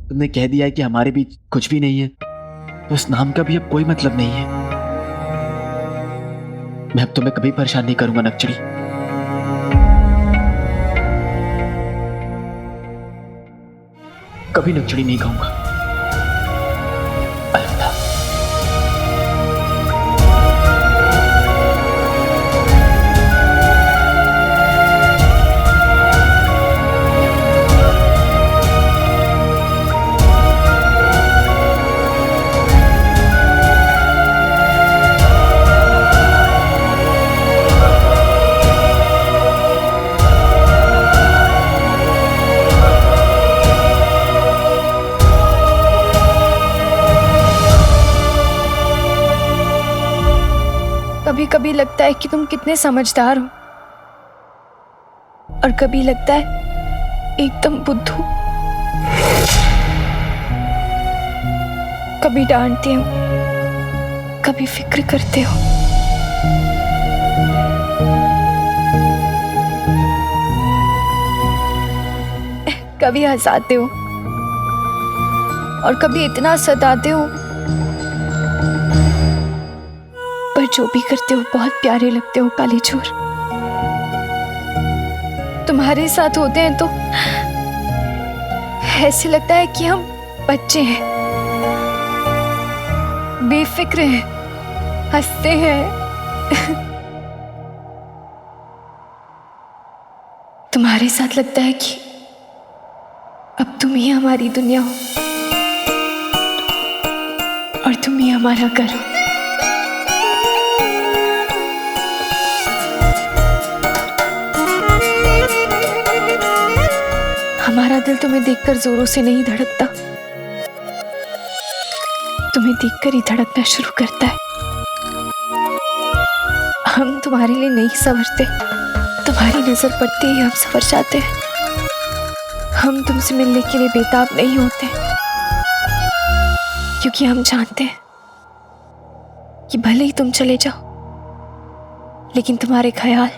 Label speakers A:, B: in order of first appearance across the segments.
A: तुमने कह दिया है कि हमारे बीच कुछ भी नहीं है, तो उस नाम का भी अब कोई मतलब नहीं है। मैं अब तुम्हें कभी परेशान नहीं करूंगा नक्चड़ी। कभी नक्चड़ी नहीं कहूंगा। अलविदा।
B: कभी कभी लगता है कि तुम कितने समझदार हो, और कभी लगता है एकदम बुद्धू। कभी डांटते हो, कभी फिक्र करते हो। कभी हंसाते हो और कभी इतना सताते हो, पर जो भी करते हो बहुत प्यारे लगते हो काले चोर। तुम्हारे साथ होते हैं तो ऐसे लगता है कि हम बच्चे हैं, बेफिक्र हैं, हंसते हैं। तुम्हारे साथ लगता है कि अब तुम ही हमारी दुनिया हो और तुम ही हमारा घर हो। हमारा दिल तुम्हें देखकर जोरों से नहीं धड़कता, तुम्हें देखकर ही धड़कना शुरू करता है। हम तुम्हारे लिए नहीं संवरते, तुम्हारी नजर पड़ते ही हम संवर जाते हैं। हम तुमसे मिलने के लिए बेताब नहीं होते, क्योंकि हम जानते हैं कि भले ही तुम चले जाओ, लेकिन तुम्हारे ख्याल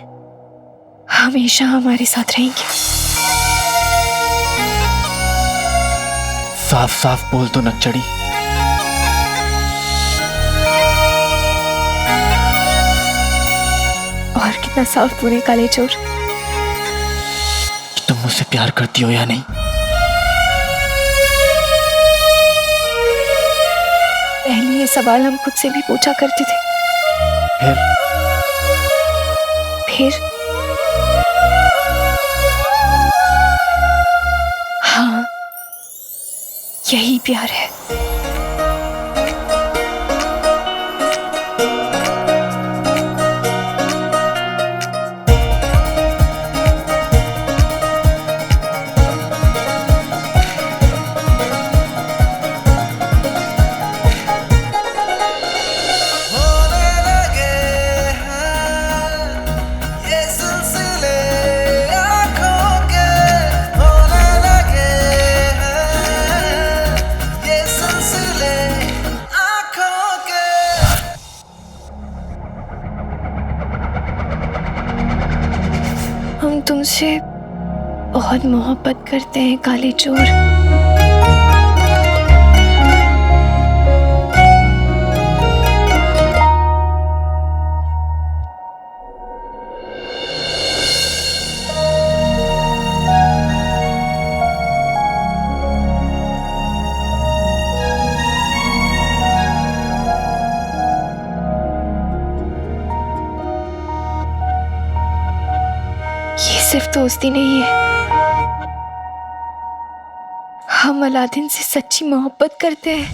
B: हमेशा हमारे साथ रहेंगे।
A: साफ साफ बोल तो नक्चड़ी।
B: और कितना साफ बोले काले चोर।
A: तुम मुझसे प्यार करती हो या नहीं?
B: पहले ये सवाल हम खुद से भी पूछा करते थे। फिर हाँ, यही प्यार है। हम तुमसे बहुत मोहब्बत करते हैं काले चोर। ये सिर्फ दोस्ती नहीं है, हम अलादीन से सच्ची मोहब्बत करते हैं।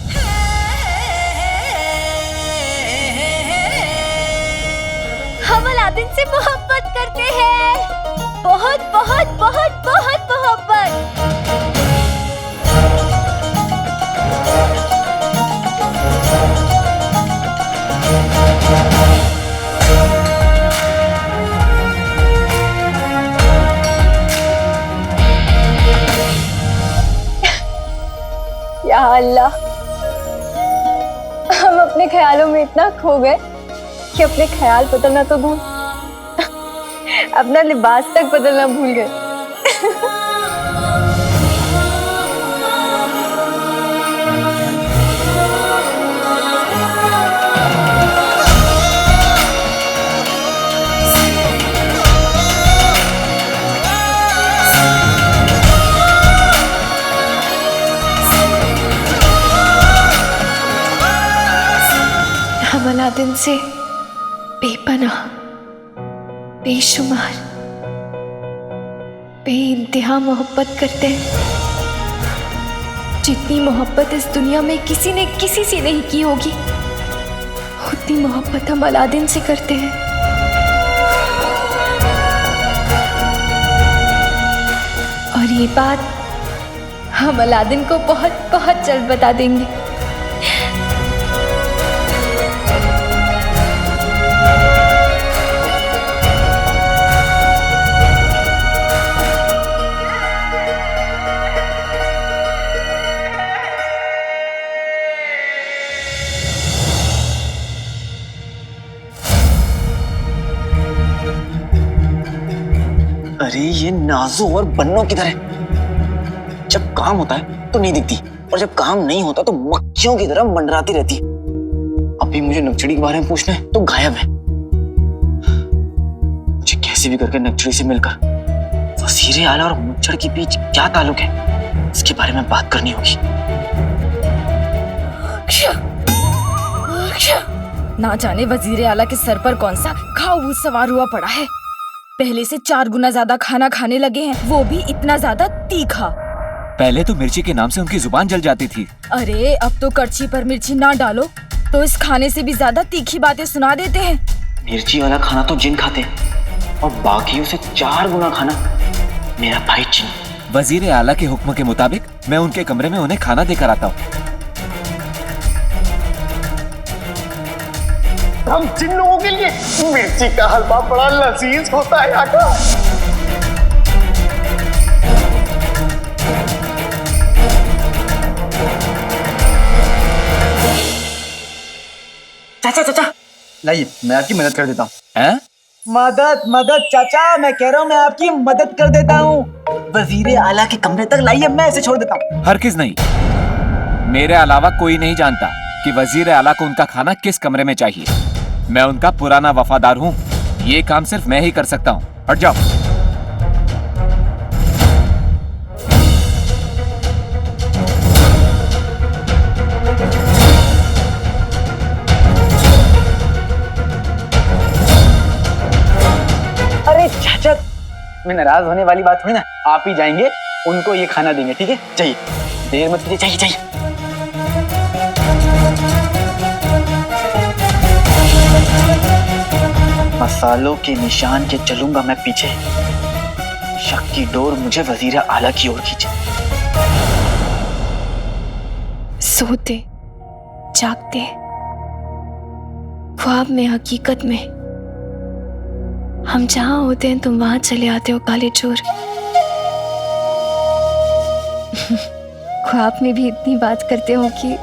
B: हम अलादीन से मोहब्बत करते हैं, बहुत बहुत बहुत बहुत मोहब्बत। या अल्लाह, हम अपने ख्यालों में इतना खो गए कि अपने ख्याल बदलना तो भूल, अपना लिबास तक बदलना भूल गए। अलादीन से बेपनाह, बेशुमार, बेइंतहा मोहब्बत करते हैं। जितनी मोहब्बत इस दुनिया में किसी ने किसी से नहीं की होगी, उतनी मोहब्बत हम अलादीन से करते हैं। और ये बात हम अलादीन को बहुत बहुत जल्द बता देंगे।
A: अरे ये नाजू और बन्नो किधर है? जब काम होता है तो नहीं दिखती, और जब काम नहीं होता तो मक्खियों की तरह मंडराती रहती है। अभी मुझे नक्चड़ी के बारे में पूछना है तो गायब है। मुझे कैसे भी करके नक्चड़ी से मिलकर वजीर आला और मच्छर के बीच क्या ताल्लुक है, इसके बारे में बात करनी होगी।
C: ना जाने वजीर आला के सर पर कौन सा खाऊ सवार हुआ पड़ा है। पहले से 4 गुना ज्यादा खाना खाने लगे हैं, वो भी इतना ज्यादा तीखा।
D: पहले तो मिर्ची के नाम से उनकी जुबान जल जाती थी।
C: अरे अब तो कड़छी पर मिर्ची ना डालो तो इस खाने से भी ज्यादा तीखी बातें सुना देते हैं।
A: मिर्ची वाला खाना तो जिन खाते हैं, और बाकियों से 4 गुना खाना मेरा भाई जिन।
D: वजीर आला के हुक्म के मुताबिक मैं उनके कमरे में उन्हें खाना देकर आता हूँ।
E: हम जिन लोगों के लिए मिर्ची का हलवा बड़ा लजीज होता है आका।
A: चाचा चाचा,
E: लाइए मैं आपकी मदद कर देता हूँ।
D: हैं?
E: मदद मदद चाचा, मैं कह रहा हूँ मैं आपकी मदद कर देता हूँ। वजीर आला के कमरे तक लाइए, मैं इसे छोड़ देता हूँ।
D: हरगिज नहीं। मेरे अलावा कोई नहीं जानता कि वजीर आला को उनका खाना किस कमरे में चाहिए। मैं उनका पुराना वफादार हूँ। ये काम सिर्फ मैं ही कर सकता हूँ। हट जाओ।
E: अरे चाचा, मैं नाराज होने वाली बात थोड़ी ना, आप ही जाएंगे उनको ये खाना देंगे, ठीक है? चाहिए, देर मत कीजिए, चाहिए चाहिए। मसालों के निशान के चलूंगा मैं पीछे, शक की डोर मुझे वजीर आला की ओर खींचे।
B: सोते जागते, ख्वाब में हकीकत में, हम जहां होते हैं तुम वहां चले आते हो काले चोर। ख्वाब में भी इतनी बात करते हो कि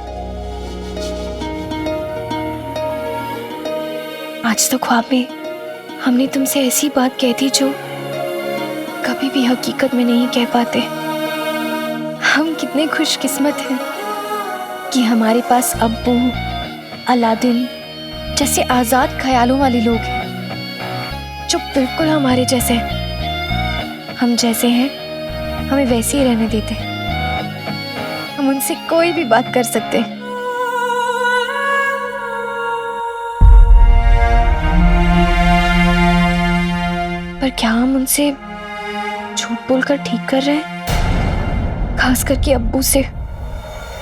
B: आज तो ख्वाब में हमने तुमसे ऐसी बात कह दी जो कभी भी हकीकत में नहीं कह पाते। हम कितने खुशकिस्मत हैं कि हमारे पास अब्बू, अलादीन जैसे आजाद ख्यालों वाले लोग हैं जो बिल्कुल हमारे जैसे हैं। हम जैसे हैं हमें वैसे ही रहने देते हैं। हम उनसे कोई भी बात कर सकते हैं। पर क्या हम उनसे झूठ बोलकर ठीक कर रहे हैं? खास करके अब्बू से।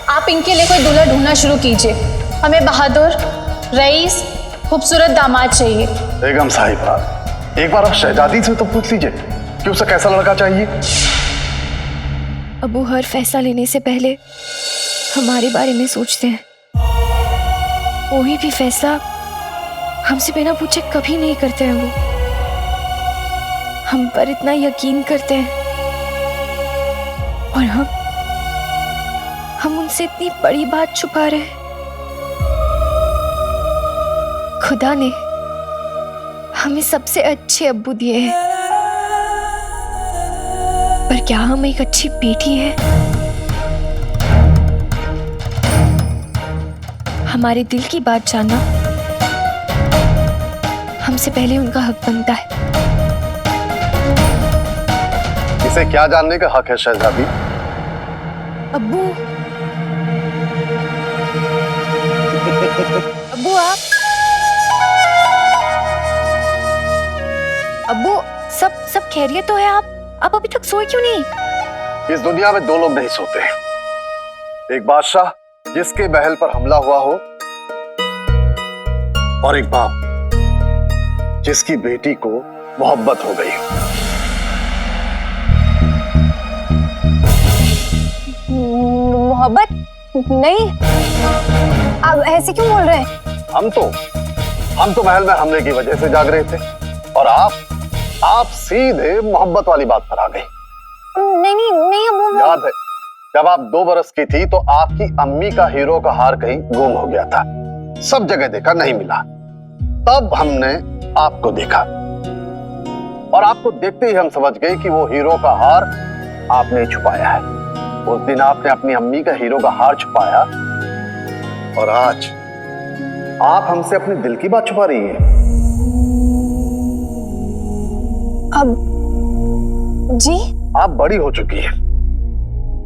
F: आप इनके लिए कोई दूल्हा ढूंढना शुरू कीजिए। हमें बहादुर, रईस, खूबसूरत दामाद चाहिए।
G: बेगम साहिबा, एक बार आप शहजादी से तो पूछ लीजिए कि उसे कैसा लड़का चाहिए।
B: अब्बू हर फैसला लेने से पहले हमारे बारे में सोचते हैं। कोई भी फैसला हमसे बिना पूछे कभी नहीं करते हैं। वो हम पर इतना यकीन करते हैं और हम उनसे इतनी बड़ी बात छुपा रहे हैं। खुदा ने हमें सबसे अच्छे अब्बू दिए हैं, पर क्या हम एक अच्छी बेटी है? हमारे दिल की बात जानना हमसे पहले उनका हक बनता है।
G: इसे क्या जानने का हक है शहजादी?
B: अब्बू, अब्बू आप अब्बू, सब खैरियत तो है? आप अभी तक सोए क्यों नहीं?
G: इस दुनिया में दो लोग नहीं सोते, एक बादशाह जिसके महल पर हमला हुआ हो, और एक बाप जिसकी बेटी को मोहब्बत हो गई हो।
F: मोहब्बत नहीं, आप ऐसे क्यों बोल रहे हैं?
G: हम तो महल में हमले की वजह से जाग रहे थे, और आप सीधे मोहब्बत वाली बात पर आ गई।
F: नहीं अब्बू।
G: याद है जब आप 2 बरस की थी तो आपकी अम्मी का हीरो का हार कहीं गुम हो गया था, सब जगह देखा नहीं मिला, तब हमने आपको देखा और आपको देखते ही हम समझ गए कि वो हीरो का हार आपने छुपाया है। उस दिन आपने अपनी अम्मी का हीरो का हार छुपाया, और आज आप हमसे अपने दिल की बात छुपा रही हैं।
F: अब जी,
G: आप बड़ी हो चुकी हैं,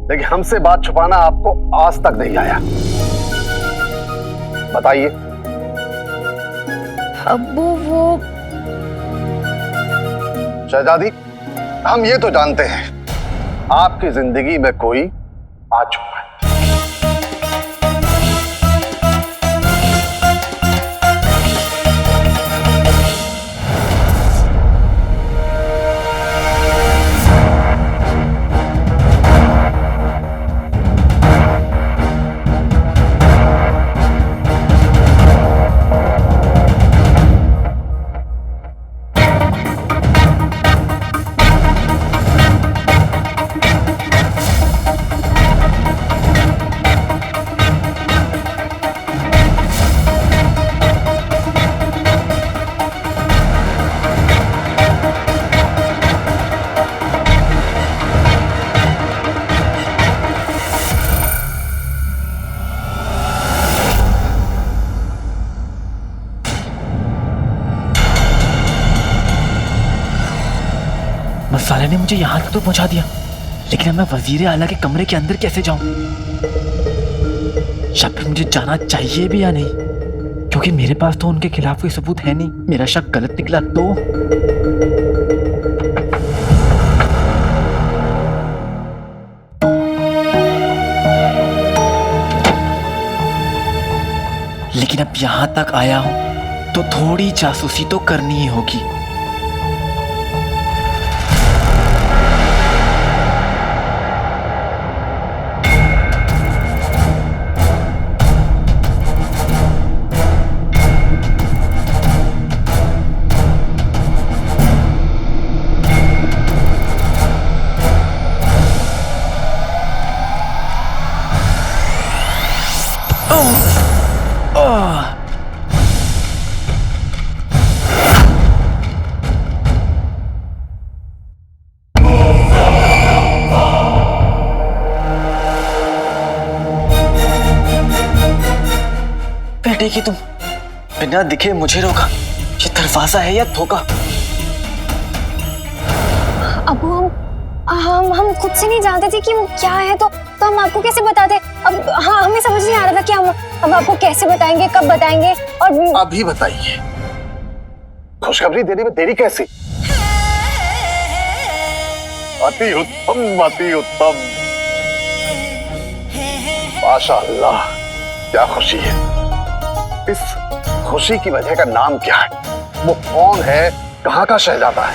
G: लेकिन हमसे बात छुपाना आपको आज तक नहीं आया। बताइए।
B: अब्बू, वो
G: शहजादी, हम ये तो जानते हैं आपकी जिंदगी में कोई आ चुका है।
A: साले ने मुझे यहाँ तक तो पहुंचा दिया, लेकिन अब मैं वजीर आला के कमरे के अंदर कैसे जाऊं? या फिर मुझे जाना चाहिए भी या नहीं, क्योंकि मेरे पास तो उनके खिलाफ कोई सबूत है नहीं। मेरा शक गलत निकला तो लेकिन अब यहां तक आया हूं तो थोड़ी जासूसी तो करनी ही होगी। बैठे कि तुम बिना दिखे मुझे रोका, ये दरवाजा है या धोखा?
F: अबू, हम खुद से नहीं जानते थे कि वो क्या है, तो हम आपको कैसे बताते? अब हाँ, हमें समझ नहीं आ रहा था कि हम आपको कैसे बताएंगे, कब बताएंगे। और
G: अभी बताइए, खुशखबरी देने में देरी कैसी? अति उत्तम, अति उत्तम, माशाअल्लाह, क्या खुशी है। इस खुशी की वजह का नाम क्या है? वो कौन है? कहाँ का शहजादा है?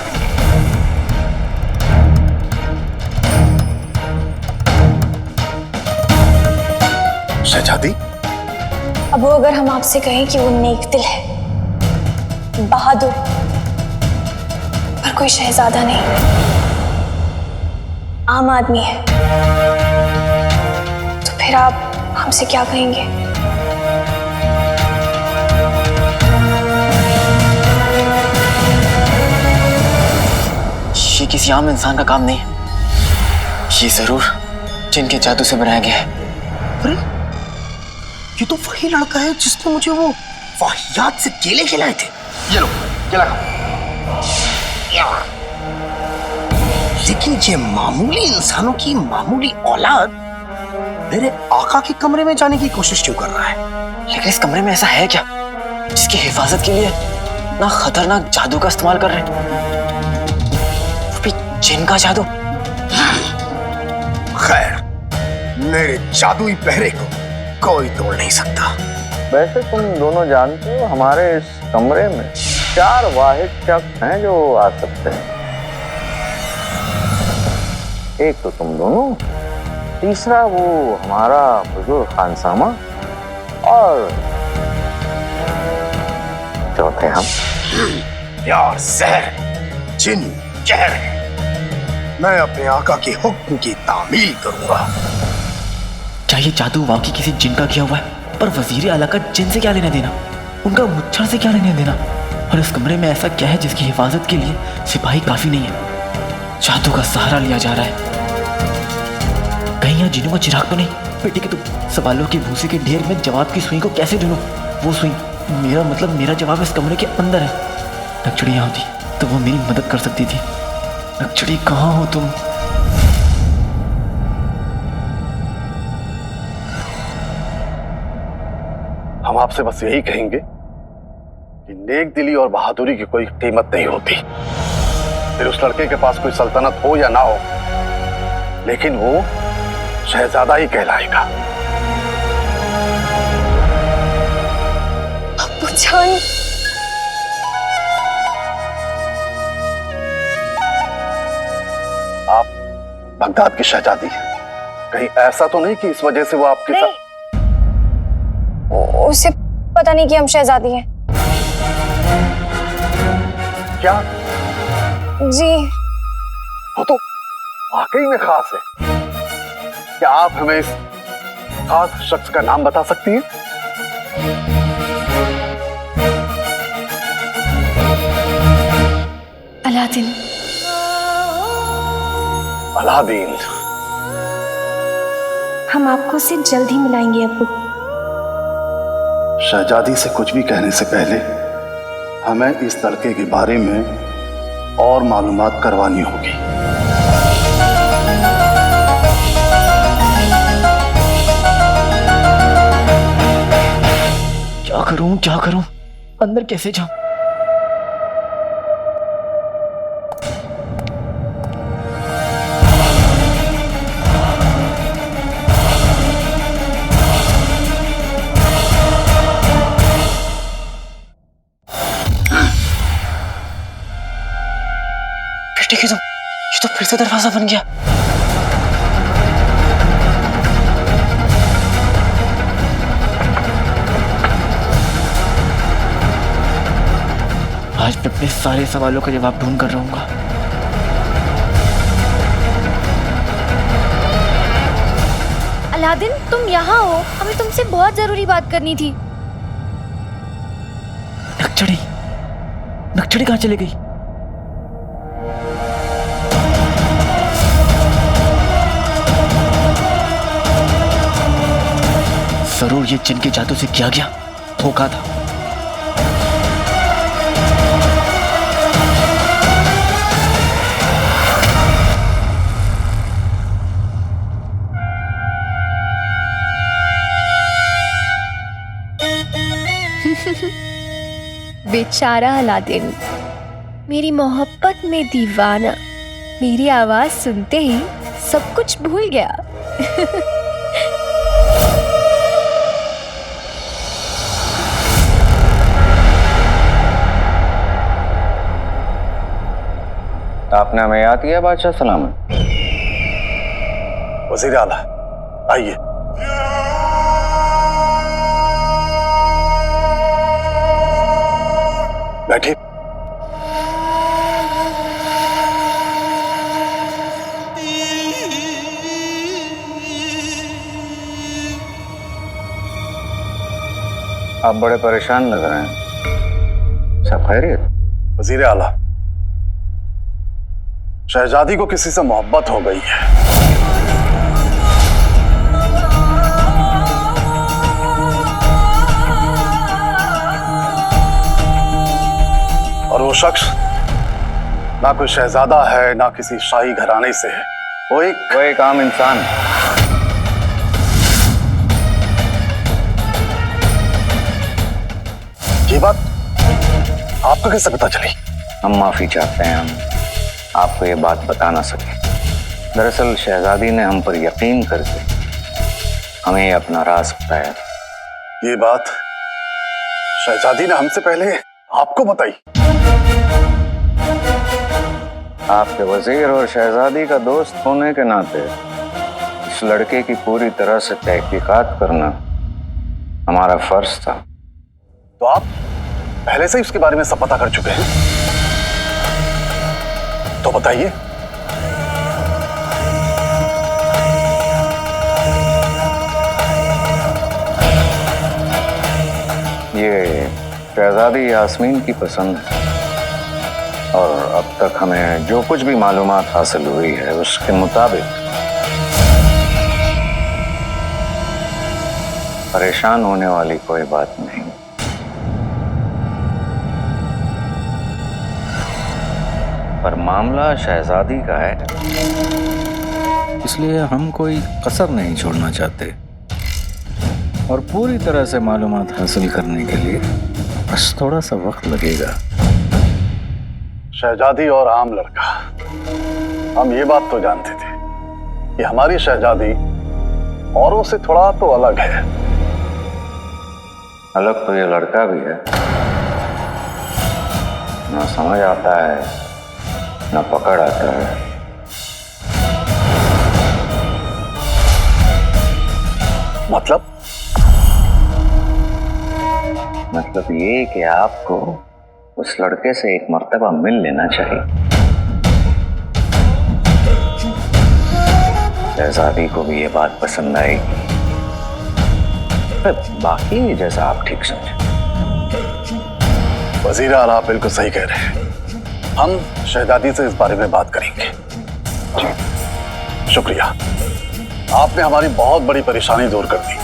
G: शहजादी,
F: अब अगर हम आपसे कहें कि वो नेक दिल है, बहादुर, पर कोई शहजादा नहीं, आम आदमी है, तो फिर आप हमसे क्या कहेंगे?
A: ये किसी आम इंसान का काम नहीं है, ये जरूर जिनके जादू से बनाया गया है।
H: अरे, ये तो वही लड़का है जिसने मुझे वो वाहियात से केले खिलाए थे।
G: ये लो, केला खाओ।
H: लेकिन ये मामूली इंसानों की मामूली औलाद मेरे आका के कमरे में जाने की कोशिश क्यों कर रहा है?
A: लेकिन इस कमरे में ऐसा है क्या जिसकी हिफाजत के लिए ना खतरनाक जादू का इस्तेमाल कर रहे हैं? जिनका जादू।
H: खैर, मेरे जादुई पहरे को कोई तोड़ नहीं सकता।
I: वैसे तुम दोनों जानते हो हमारे इस कमरे में 4 वाहिद शख्स हैं जो आ सकते हैं। एक तो तुम दोनों, तीसरा वो हमारा बुजुर्ग खानसामा, और चौथे हम।
H: यार जहर, जिन, जहर, मैं अपने आका के हुक्म की तामील करूंगा।
A: चाहिए जादू वाकई किसी जिन का किया हुआ है, पर वजीर आला का जिन से क्या लेना देना, उनका मुच्छर से क्या लेना देना। और इस कमरे में ऐसा क्या है जिसकी हिफाजत के लिए सिपाही काफी नहीं है। जादू का सहारा लिया जा रहा है। कहीं यहाँ जिनों का चिराग तो नहीं। बेटे के तो सवालों के भूसे के ढेर में जवाब की सुई को कैसे ढूंढूं? वो सुई, मेरा मतलब मेरा जवाब इस कमरे के अंदर है। नक्चड़ी यहाँ होती तो वो मेरी मदद कर सकती थी। नक्चड़ी कहाँ हो तुम?
G: हम आपसे बस यही कहेंगे कि नेक दिली और बहादुरी की कोई कीमत नहीं होती। फिर उस लड़के के पास कोई सल्तनत हो या ना हो, लेकिन वो शहजादा ही कहलाएगा।
F: अब्बू जान,
G: आप बगदाद की शहजादी, कहीं ऐसा तो नहीं कि इस वजह से वो आपके साथ?
F: उसे पता नहीं कि हम शहजादी हैं।
G: क्या?
F: जी।
G: वो तो वाकई में खास है। क्या आप हमें इस खास शख्स का नाम बता सकती हैं?
B: अलादीन।
G: अलादीन।
B: हम आपको उससे जल्द ही मिलाएंगे अब्बू।
G: शहजादी से कुछ भी कहने से पहले हमें इस लड़के के बारे में और मालूमात करवानी होगी।
A: क्या करूं? अंदर कैसे जाऊं? बेटे की तुम, ये तो फिर से दरवाजा बन गया। आज मैं अपने सारे सवालों का जवाब ढूंढ कर रहूंगा।
B: अलादीन, तुम यहाँ हो? हमें तुमसे बहुत जरूरी बात करनी थी।
A: नक्चड़ी कहाँ चली गई? जरूर ये जिन के जादू से किया गया धोखा था।
B: बेचारा अलादीन, मेरी मोहब्बत में दीवाना, मेरी आवाज सुनते ही सब कुछ भूल गया।
I: आपने हमें याद किया बादशाह सलामत।
G: वजीर आला, आइए। बैठिए।
I: आप बड़े परेशान लग रहे हैं, सब खैरियत?
G: वजीर आला, शहजादी को किसी से मोहब्बत हो गई है। और वो शख्स ना कोई शहजादा है, ना किसी शाही घराने से है। वो एक आम इंसान है। ये बात आपको कैसे पता चली?
I: हम माफी चाहते हैं। आपको ये बात बता ना सके। दरअसल शहजादी ने हम पर यकीन करके हमें ये अपना राज बताया।
G: ये बात शहजादी ने हमसे पहले आपको बताई?
I: आपके वजीर और शहजादी का दोस्त होने के नाते इस लड़के की पूरी तरह से तहकीकात करना हमारा फर्ज था।
G: तो आप पहले से ही उसके बारे में सब पता कर चुके हैं? तो बताइए।
I: ये शहजादी यास्मीन की पसंद है और अब तक हमें जो कुछ भी मालूमात हासिल हुई है उसके मुताबिक परेशान होने वाली कोई बात नहीं। पर मामला शहजादी का है, इसलिए हम कोई कसर नहीं छोड़ना चाहते और पूरी तरह से मालूमात हासिल करने के लिए बस थोड़ा सा वक्त लगेगा।
G: शहजादी और आम लड़का, हम ये बात तो जानते थे कि हमारी शहजादी औरों से थोड़ा तो अलग है।
I: अलग तो ये लड़का भी है, ना समझ आता है ना पकड़ आता है। मतलब ये कि आपको उस लड़के से एक मर्तबा मिल लेना चाहिए। शहजादी को भी ये बात पसंद आएगी। बाकी जैसा आप ठीक समझे।
G: वजीर आला आप बिल्कुल सही कह रहे हैं। हम शहजादी से इस बारे में बात करेंगे। जी शुक्रिया, आपने हमारी बहुत बड़ी परेशानी दूर कर दी।